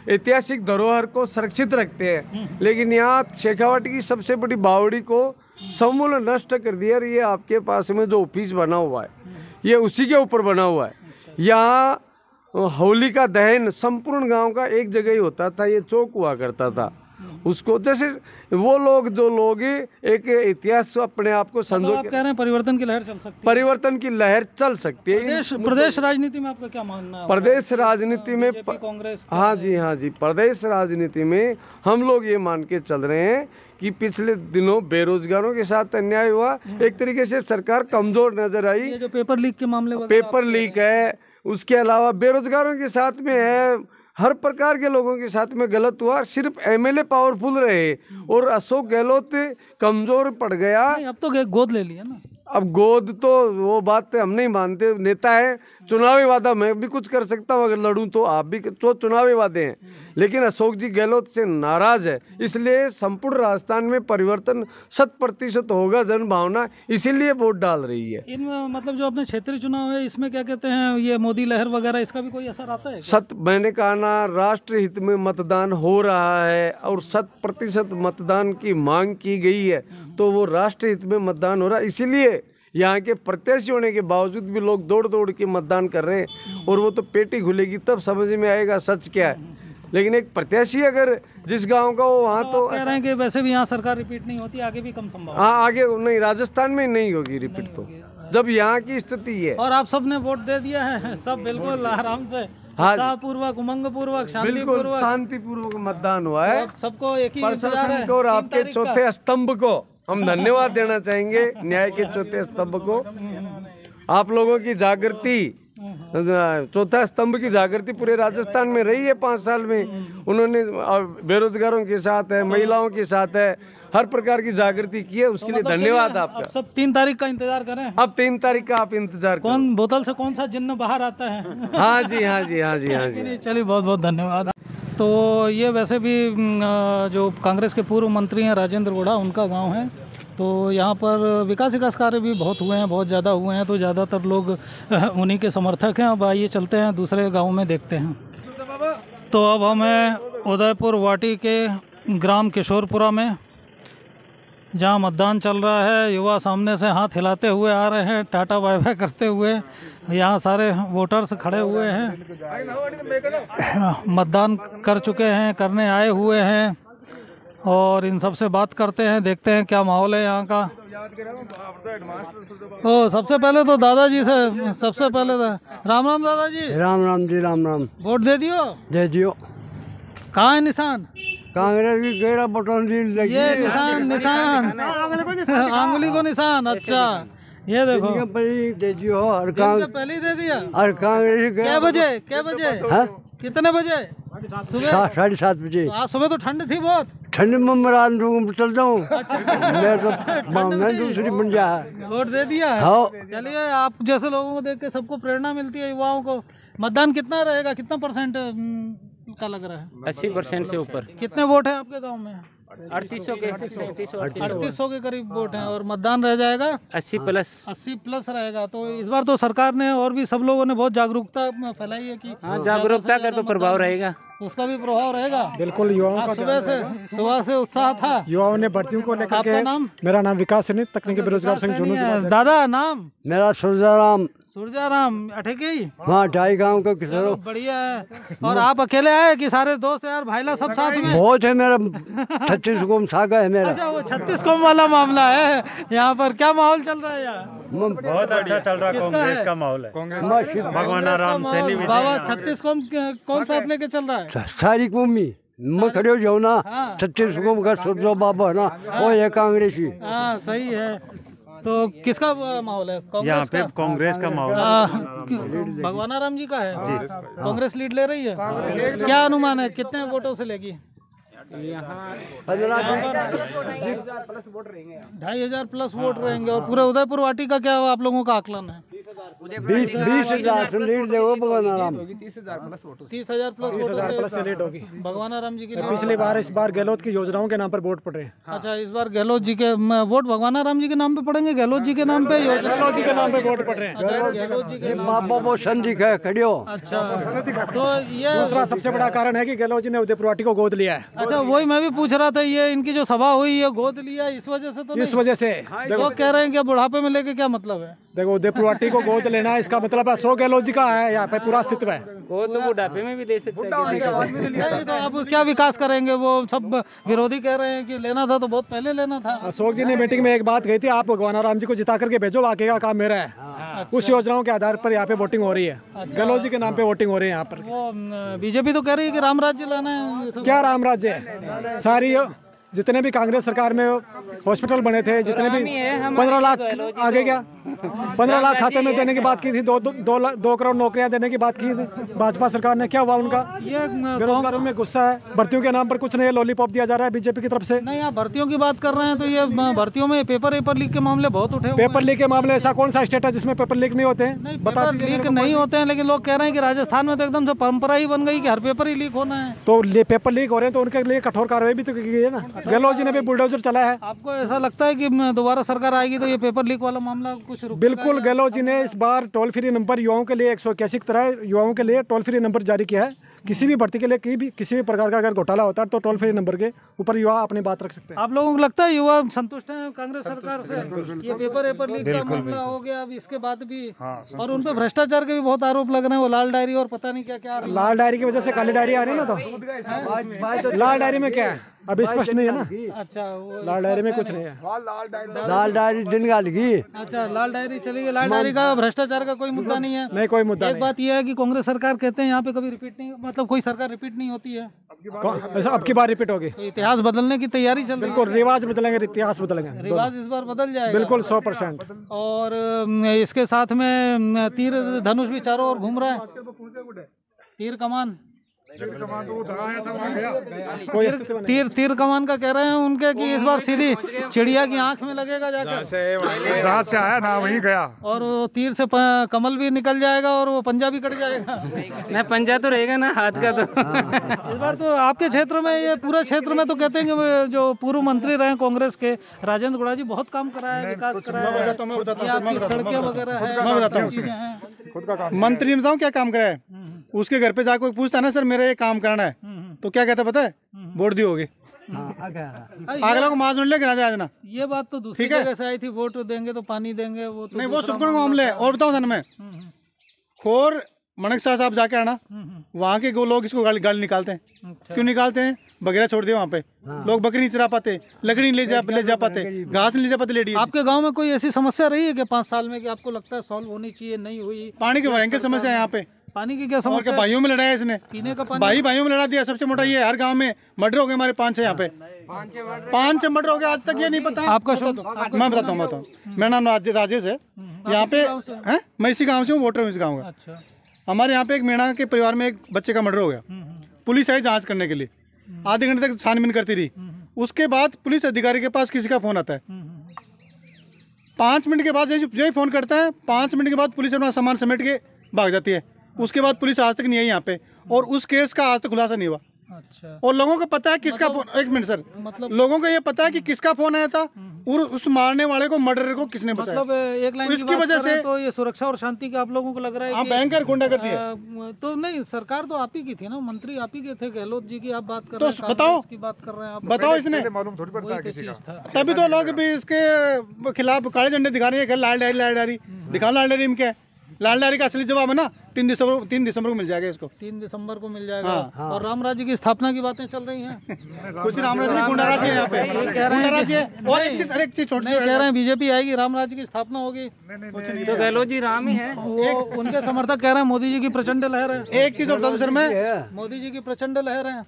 ऐतिहासिक धरोहर को सुरक्षित रखते हैं, लेकिन यहाँ शेखावाटी की सबसे बड़ी बावड़ी को समूल नष्ट कर दिया। ये आपके पास में जो ऑफिस बना हुआ है ये उसी के ऊपर बना हुआ है। यहाँ होली का दहन संपूर्ण गांव का एक जगह ही होता था, ये चौक हुआ करता था। उसको जैसे वो लोग जो लोग एक इतिहास अपने आप को संजो, आप कह रहे हैं परिवर्तन की लहर चल सकती है। परिवर्तन की लहर चल सकती है। प्रदेश राजनीति में आपका क्या मानना है? प्रदेश राजनीति में कांग्रेस, हाँ जी, प्रदेश राजनीति में हम लोग ये मान के चल रहे हैं कि पिछले दिनों बेरोजगारों के साथ अन्याय हुआ, एक तरीके से सरकार कमजोर नजर आई। ये जो पेपर लीक के मामले, पेपर लीक है, उसके अलावा बेरोजगारों के साथ में है, हर प्रकार के लोगों के साथ में गलत हुआ। सिर्फ एमएलए पावरफुल रहे और अशोक गहलोत कमजोर पड़ गया। अब तो गोद ले लिया ना। अब गोद तो वो बात हम नहीं मानते, नेता है, चुनावी वादा मैं भी कुछ कर सकता हूँ, अगर लड़ूं तो आप भी, तो चुनावी वादे हैं। लेकिन अशोक जी गहलोत से नाराज है, इसलिए संपूर्ण राजस्थान में परिवर्तन 100% होगा, जन भावना इसीलिए वोट डाल रही है। इनमें मतलब जो अपने क्षेत्रीय चुनाव है, इसमें क्या कहते हैं, ये मोदी लहर वगैरह, इसका भी कोई असर आता है? मैंने कहा ना, राष्ट्र हित में मतदान हो रहा है और 100% मतदान की मांग की गई है, तो वो राष्ट्र हित में मतदान हो रहा है। इसीलिए यहाँ के प्रत्याशी होने के बावजूद भी लोग दौड़ दौड़ के मतदान कर रहे हैं, और वो तो पेटी खुलेगी तब समझ में आएगा सच क्या है। लेकिन एक प्रत्याशी अगर जिस गांव का हो वहाँ तो कह रहे हैं कि वैसे भी यहाँ सरकार रिपीट नहीं होती, आगे भी कम संभव। हाँ, आगे नहीं, राजस्थान में नहीं होगी रिपीट, तो जब यहाँ की स्थिति है। और आप सबने वोट दे दिया है, सब बिल्कुल आराम से, उत्साहपूर्वक, उमंग पूर्वक, शांतिपूर्वक मतदान हुआ है। सबको एक ही इंतजार है। और आपके चौथे स्तंभ को हम धन्यवाद देना चाहेंगे, न्याय के चौथे स्तंभ को। आप लोगों की जागृति, चौथा स्तंभ की जागृति पूरे राजस्थान में रही है 5 साल में। उन्होंने बेरोजगारों के साथ है, महिलाओं के साथ है, हर प्रकार की जागृति की है, उसके लिए धन्यवाद आपका। अब सब 3 तारीख का इंतजार करें। अब 3 तारीख का आप इंतजार करें। कौन बोतल से कौन सा जिन्न बाहर आता है? हाँ जी। चलिए, बहुत बहुत धन्यवाद। तो ये वैसे भी जो कांग्रेस के पूर्व मंत्री हैं राजेंद्र गोड़ा, उनका गांव है। तो यहाँ पर विकास कार्य भी बहुत हुए हैं, बहुत ज़्यादा हुए हैं, तो ज़्यादातर लोग उन्हीं के समर्थक हैं। अब आइए चलते हैं दूसरे गांव में, देखते हैं। तो अब हमें उदयपुर वाटी के ग्राम किशोरपुरा में, जहाँ मतदान चल रहा है, युवा सामने से हाथ हिलाते हुए आ रहे हैं, टाटा बाय बाय करते हुए। यहाँ सारे वोटर्स खड़े हुए हैं, मतदान कर चुके हैं, करने आए हुए हैं, और इन सब से बात करते हैं, देखते हैं क्या माहौल है यहाँ का। ओ, सबसे पहले तो दादाजी से, सबसे पहले तो राम राम दादाजी। राम राम जी, राम राम। वोट दे दियो? दे दियो। कहाँ है निशान? कांग्रेस की गैरा बटन लगी, ये निशान आंगुली को निशान। अच्छा, ये देखो, दे दियो। और पहले दे दिया। और कांग्रेस क्या बजे? कितने बजे? सुबह 7:30 बजे। आज सुबह तो ठंड थी बहुत। ठंड में मरान चल जाऊँ मैं तो दूसरी बन जा। वोट दे दिया? हाँ। चलिए, आप जैसे लोगों को देख के सबको प्रेरणा मिलती है, युवाओं को। मतदान कितना रहेगा, कितना % का लग रहा है? 80% से ऊपर। कितने वोट है आपके गांव में? 3800 के करीब वोट हैं, और मतदान रह जाएगा 80+ रहेगा। तो इस बार तो सरकार ने और भी सब लोगों ने बहुत जागरूकता फैलाई है कि जागरूकता कर तो प्रभाव रहेगा, उसका भी प्रभाव रहेगा। बिल्कुल, युवाओं का सुबह से उत्साह था। युवाओं ने भर्तियों को लेकर। आपका नाम? मेरा नाम विकास सैनी, तकनीकी बेरोजगार संघ जुनून। दादा नाम? मेरा सुरजाराम। अठेकी? हाँ, 2.5 गाँव का किशोर। बढ़िया है। और आप अकेले आए कि सारे दोस्त यार, भाईला सब साथ में? बहुत है, मेरा 36 कौम सागा है मेरा। अच्छा, वो 36 कौम वाला मामला है। यहाँ पर क्या माहौल चल रहा है यहाँ? बहुत अच्छा चल रहा है, कांग्रेस का माहौल है। भगवान राम सैनी भी। बाबा 36 कौम कौन साथ लेके चल रहा है? सारी कौमी मैं खड़े हो जाऊँ ना। 36 कौम का सुरजो बाबा है ना, वो है कांग्रेसी। हाँ, सही है। तो किसका माहौल है? यहाँ पे कांग्रेस का माहौल है। भगवान राम जी का है जी। कांग्रेस लीड ले रही है। क्या अनुमान है, कितने वोटों से लेगी? यहाँ 2,500+ वोट रहेंगे। और पूरे उदयपुर वाटी का क्या आप लोगों का आकलन है? 20,000 लीड देगा भगवान राम। 30,000+ से लीड होगी भगवान राम जी की। पिछली बार, इस बार गहलोत की योजनाओं के नाम पर वोट पड़ रहे हैं। अच्छा, इस बार गहलोत जी के वोट भगवान राम जी के नाम पे पड़ेंगे? गहलोत जी के नाम पे, गहलोत जी के नाम पे वोट पड़ रहे हैं। गहलोत जी के बाबा वो संधि है खड़ियो। अच्छा, तो ये दूसरा सबसे बड़ा कारण है कि गहलोत जी ने उदयपुर वाटी को गोद लिया है। अच्छा, वही मैं भी पूछ रहा था, ये इनकी जो सभा हुई है, गोद लिया इस वजह से? तो इस वजह से वो कह रहे हैं कि बुढ़ापे में लेके क्या मतलब है? देखो, उदयपुर वाटी को गोद लेना, इसका मतलब अशोक गहलोत जी का है, यहाँ पे पूरा अस्तित्व है। वो तो बुढ़ापे में भी दे सकते हैं। तो अब क्या विकास करेंगे? वो सब विरोधी कह रहे हैं कि लेना था तो बहुत पहले लेना था। अशोक जी ने मीटिंग में एक बात कही थी, आप भगवान राम जी को जिता करके भेजो, बाकी का काम मेरा है। उस योजनाओं के आधार पर यहाँ पे वोटिंग हो रही है। गहलोत जी के नाम पे वोटिंग हो रही है यहाँ पर। वो बीजेपी तो कह रही है कि राम राज्य लाना है। क्या राम राज्य है? सारी जितने भी कांग्रेस सरकार में हॉस्पिटल बने थे, जितने भी 15 लाख आगे क्या 15 लाख खाते में देने की बात की थी, 2 करोड़ नौकरियां देने की बात की थी भाजपा सरकार ने। क्या हुआ उनका? ये बेरोजगारों में गुस्सा है, भर्तियों के नाम पर कुछ नहीं, लॉलीपॉप दिया जा रहा है बीजेपी की तरफ से। नहीं, आप भर्तियों की बात कर रहे हैं तो ये भर्तियों में पेपर लीक के मामले बहुत उठे। पेपर लीक के मामले, ऐसा कौन सा स्टेट है जिसमें पेपर लीक नहीं होते हैं? बता लीक नहीं होते हैं, लेकिन लोग कह रहे हैं कि राजस्थान में तो एकदम से परंपरा ही बन गई कि हर पेपर ही लीक होना है। तो पेपर लीक हो रहे हैं तो उनके लिए कठोर कार्रवाई भी तो की गई है ना। गहलोत जी ने भी बुलडोजर चला है। आपको ऐसा लगता है कि दोबारा सरकार आएगी तो ये पेपर लीक वाला मामला कुछ बिल्कुल। गहलोत जी ने इस बार टोल फ्री नंबर युवाओं के लिए 181 की तरह युवाओं के लिए टोल फ्री नंबर जारी किया है। किसी भी भर्ती के लिए किसी भी प्रकार का अगर घोटाला होता है तो टोल फ्री नंबर के ऊपर युवा अपनी बात रख सकते हैं। आप लोगों को लगता है युवा संतुष्ट हैं कांग्रेस सरकार से? ये पेपर लीक का मामला हो गया, अब इसके बाद भी और उन पे भ्रष्टाचार के भी बहुत आरोप लग रहे हैं। वो लाल डायरी और पता नहीं क्या क्या लाल डायरी की वजह से काली डायरी आ रही है ना। तो लाल डायरी में क्या है अभी स्पष्ट नहीं है ना। अच्छा, लाल डायरी में कुछ नहीं है। लाल डायरी दिन गाली। अच्छा, लाल डायरी चली गई। लाल डायरी का भ्रष्टाचार का कोई मुद्दा नहीं है। नहीं, कोई मुद्दा एक बात यह है कि कांग्रेस सरकार कहते हैं यहाँ पे कभी रिपीट नहीं, मतलब कोई सरकार रिपीट नहीं होती है। अब की बार रिपीट होगी। तो इतिहास बदलने की तैयारी चल रही है। बिल्कुल, रिवाज बदलेंगे, इतिहास बदलेंगे। रिवाज इस बार बदल जाएगा बिल्कुल 100%। और इसके साथ में तीर धनुष भी चारों ओर घूम रहा है। तीर कमान तीर कमान का कह रहे हैं उनके कि इस बार सीधी चिड़िया की आंख में लगेगा जाकर। जहाँ से आया ना वहीं गया। और तीर से कमल भी निकल जाएगा और वो पंजा भी कट जाएगा। नहीं, पंजा तो रहेगा ना हाथ का। तो इस बार तो आपके क्षेत्र में, ये पूरे क्षेत्र में तो कहते हैं कि जो पूर्व मंत्री रहे कांग्रेस के राजेंद्र गुड़ा जी बहुत काम कराया है, विकास कराया है, सड़कें वगैरह है। मैं बताता हूँ मंत्री बताऊँ क्या काम कराया है। उसके घर पे जाकर कोई पूछता है ना सर मेरा ये काम करना है, तो क्या कहता पता है? वोट दियोगे। अगला को मार ले गिरा आज ना। ये बात तो दूसरी जगह से आई थी, वोट देंगे तो पानी देंगे। वो तो नहीं, वो सुपकण का मामला है। और बताऊँ था मैं खोर मनक शाह साहब जाके आना, वहाँ के लोग इसको गाली निकालते हैं। क्यों निकालते हैं? बगैरा छोड़ दिए वहाँ पे। लोग बकरी नहीं चरा पाते, लकड़ी नहीं ले जा पाते, घास नहीं ले जा पाते लेडी। आपके गांव में कोई ऐसी समस्या रही है कि 5 साल में कि आपको लगता है सॉल्व होनी चाहिए, नहीं हुई? पानी की भयंकर समस्या है यहाँ पे। पानी की क्या समस्या? भाइयों में लड़ाया इसने, पीने का पानी भाइयों में लड़ा दिया। सबसे मोटा ये हर गांव में मर्डर हो गए हमारे 5-6 यहाँ पे 5-6 मर्डर हो गए आज तक। ये नहीं पता आपका? मैं बताता हूँ। मेरा नाम राजेश है। यहाँ पे है, मैं इसी गाँव से हूँ, वोटर हूँ इस गाँव का। हमारे यहाँ पे एक मीणा के परिवार में एक बच्चे का मर्डर हो गया। पुलिस आई जांच करने के लिए, आधे घंटे तक छानबीन करती रही। उसके बाद पुलिस अधिकारी के पास किसी का फोन आता है, 5 मिनट के बाद यही फोन करता है। 5 मिनट के बाद पुलिस अपना सामान समेट के भाग जाती है। उसके बाद पुलिस आज तक नहीं आई यहाँ पे, और उस केस का आज तक खुलासा नहीं हुआ। अच्छा। और लोगों को पता है किसका फोन, एक मिनट सर, मतलब लोगों को ये पता है कि किसका फोन आया था और उस मारने वाले को, मर्डर को किसने बचाया। मतलब एक लाइन इसकी वजह से तो ये सुरक्षा और शांति का आप लोगों को लग रहा है भयंकर गुंडागर्दी है। तो नहीं, सरकार तो आप ही की थी ना, मंत्री आप ही के थे, गहलोत जी की आप बात कर रहे हैं। तो बताओ, की बात कर रहे हैं आप, बताओ इसने मालूम थोड़ी पड़ता है किसी का। तभी तो लोग भी इसके खिलाफ काले झंडे दिखा रहे हैं। लाल डायरी दिखा, लाल डायरी में क्या है? लाल डायरी का असली जवाब है ना 3 दिसंबर को मिल जाएगा इसको। 3 दिसंबर को मिल जाएगा। हाँ। और राम राज्य की स्थापना की बातें चल रही हैं। कुछ राम राज्य नहीं, गुंडा राज्य है यहाँ पे। गुंडा राज्य है। और एक चीज छोटी कह रहे हैं बीजेपी आएगी, राम राज्य की स्थापना होगी। तो गहलोत जी राम ही है। उनके समर्थक कह रहे हैं मोदी जी की प्रचंड लहर है। एक चीज और बता दूं सर मैं, मोदी जी की प्रचंड लहर है।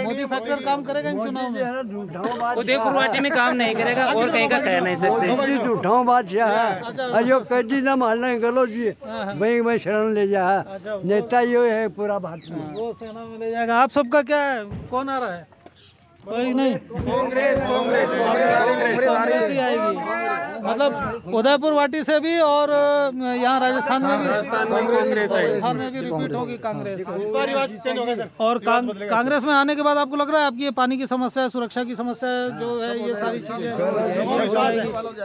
मोदी फैक्टर काम करेगा इन चुनाव में। उदयपुर वाटी में काम नहीं करेगा और कहीं का कह नहीं सकते। झूठा बादशाह है जो कदी ना मानना है। गहलोत जी वही में शरण ले जा, नेता ये है पूरा भारत में। वो सेना में ले जाएगा। आप सबका क्या है, कौन आ रहा है? कोई नहीं, कांग्रेस ही आएगी। मतलब उदयपुर वाटी से भी और यहाँ राजस्थान में भी राजस्थान में भी रिपीट होगी कांग्रेस। इस बार रिवाज चेंज होगा सर। और कांग्रेस में आने के बाद आपको लग रहा है आपकी ये पानी की समस्या, सुरक्षा की समस्या जो है, ये सारी चीजें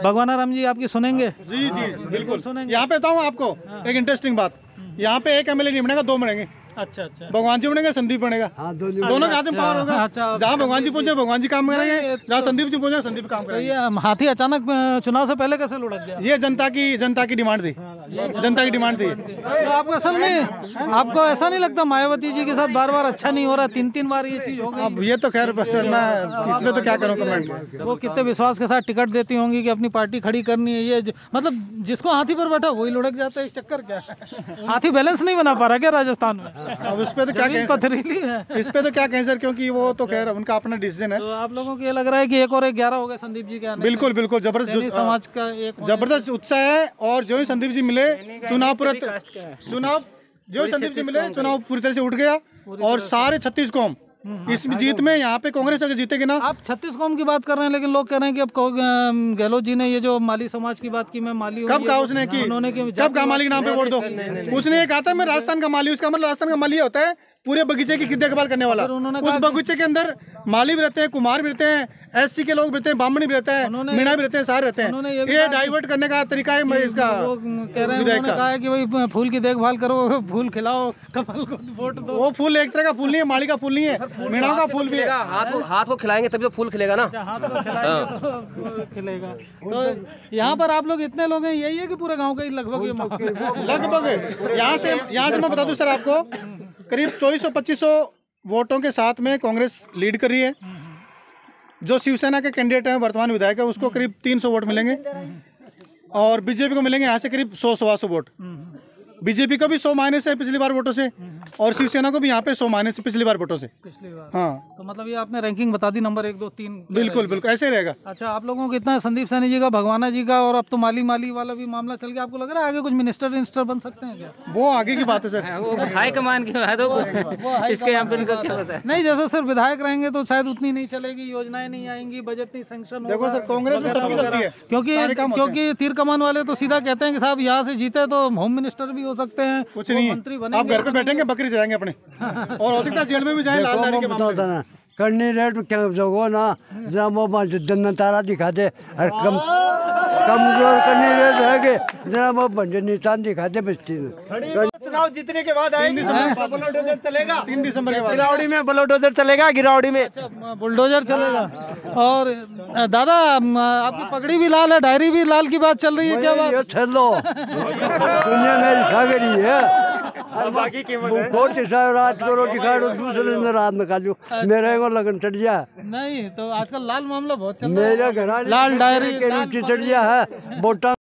भगवान राम जी आपकी सुनेंगे? जी बिल्कुल सुनेंगे। यहाँ पे बताऊँ आपको एक इंटरेस्टिंग बात, यहाँ पे एक MLA नहीं बनेगा, 2 बनेंगे। अच्छा। भगवान जी बनेंगे, संदीप बनेगा। दोनों का हाथ में पावर होगा। जहाँ भगवान जी पहुंचे भगवान जी काम करेंगे, जहाँ संदीप जी पहुंचे संदीप काम करेंगे। ये हाथी अचानक चुनाव से पहले कैसे लुढ़क गया? ये जनता की डिमांड थी। जनता की डिमांड थी। तो आपको असल में आपको ऐसा नहीं लगता मायावती जी के साथ बार बार अच्छा नहीं हो रहा, 3-3 बार ये चीज हो गई? अब ये तो खैर सर मैं इसमें तो क्या करूँ कमेंट। वो कितने विश्वास के साथ टिकट देती होंगी कि अपनी पार्टी खड़ी करनी है, ये मतलब जिसको हाथी पर बैठा वही लुढ़क जाता है। इस चक्कर क्या है, हाथी बैलेंस नहीं बना पा रहा क्या राजस्थान में? अब इस पे तो क्या कहें, पथरीली है इस पे तो क्या कहें सर, क्योंकि वो तो खैर उनका अपना डिसीजन है। तो आप लोगों को ये लग रहा है कि 1 और 1 11 हो गए संदीप जी के आने? बिल्कुल बिल्कुल जबरदस्त समाज का एक जबरदस्त उत्साह है। और जो ही संदीप जी मिले चुनाव पूरी तरह से उठ गया और सारे 36 कौम इस जीत में यहाँ पे कांग्रेस अगर जीतेगी ना। आप 36 कौम की बात कर रहे हैं, लेकिन लोग कह रहे हैं कि अब गहलोत जी ने ये जो माली समाज की बात की, मैं माली हूं, कब कहा उसने की? कब कहा माली के नाम पे वोट दो? उसने ये कहा था मैं राजस्थान का माली। उसका मतलब राजस्थान का माली होता है पूरे बगीचे की देखभाल करने वाला। उस बगीचे के अंदर माली भी रहते हैं, कुमार भी रहते हैं, SC के लोग भी रहते हैं, ब्राह्मण भी रहते हैं, मीणा भी रहते हैं, सारे रहते हैं। ये डाइवर्ट करने का तरीका है इसका। कह रहे हैं, उन्होंने कहा है कि भाई फूल की देखभाल करो, फूल खिलाओ, कमल को वोट दो। वो फूल एक तरह का फूल नहीं है, माली का फूल नहीं है, मीणा का फूल भी है। हाथ को खिलाएंगे तभी तो फूल खिलेगा ना। हाथ को खिलाएंगे तो खिलेगा। तो यहाँ पर आप लोग इतने लोग हैं, यही है कि पूरे गाँव का ही लगभग यहाँ से मैं बता दूं सर आपको, करीब 2400-2500 वोटों के साथ में कांग्रेस लीड कर रही है। जो शिवसेना के कैंडिडेट हैं वर्तमान विधायक है उसको करीब 300 वोट मिलेंगे और बीजेपी को मिलेंगे यहाँ से करीब 100-125 वोट। बीजेपी को भी 100 माइनस है पिछली बार वोटों से और शिवसेना को भी यहाँ पे 100 माइनस है पिछली बार वोटों से। हाँ, तो मतलब ये आपने रैंकिंग बता दी, नंबर 1 2 3। बिल्कुल बिल्कुल ऐसे ही रहेगा। अच्छा, आप लोगों को इतना संदीप सैनी जी का, भगवाना जी का और अब तो माली वाला भी मामला चल गया, आपको लग रहा है आगे कुछ मिनिस्टर बन सकते हैं क्या? वो आगे की बात है सर, हाईकमान की बात है, इसके यहाँ पे इनका क्या पता है? नहीं, जैसे सिर्फ विधायक रहेंगे तो शायद उतनी नहीं चलेगी, योजनाएं नहीं आएंगी, बजट नहीं सैंक्शन। देखो सर, कांग्रेस में सबकी चलती है क्योंकि तीर कमान वाले तो सीधा कहते हैं कि साहब यहाँ से जीते तो होम मिनिस्टर भी हो सकते हैं, कुछ नहीं है, आप घर पे बैठेंगे बकरी चलाएंगे अपने और हो सकता है जेल में भी जाए लालदारी के मामले में। करनी रेट क्या जो ना जब वो जन्नत तारा दिखाते और कमजोर करनी रेट रहेंगे जब वो बंजर निशान दिखाते बस्ती में। चुनाव जीतने के बाद आएंगे बुलडोजर चलेगा 3 दिसंबर के बाद। गिरावड़ी में बुलडोजर चलेगा, गिरावड़ी में बुलडोजर चलेगा। और दादा, आपकी पगड़ी भी लाल है, डायरी भी लाल की बात चल रही है, क्या बात? चलो दुनिया मेरी सागरी है और बाकी रात को रोटी खा लो, दूसरे दिन रात निकालो, मेरे को लगन चढ़ गया। नहीं तो आजकल लाल मामला बहुत चल रहा है, मेरे घर लाल डायरी के नीचे चढ़ गया है वोटा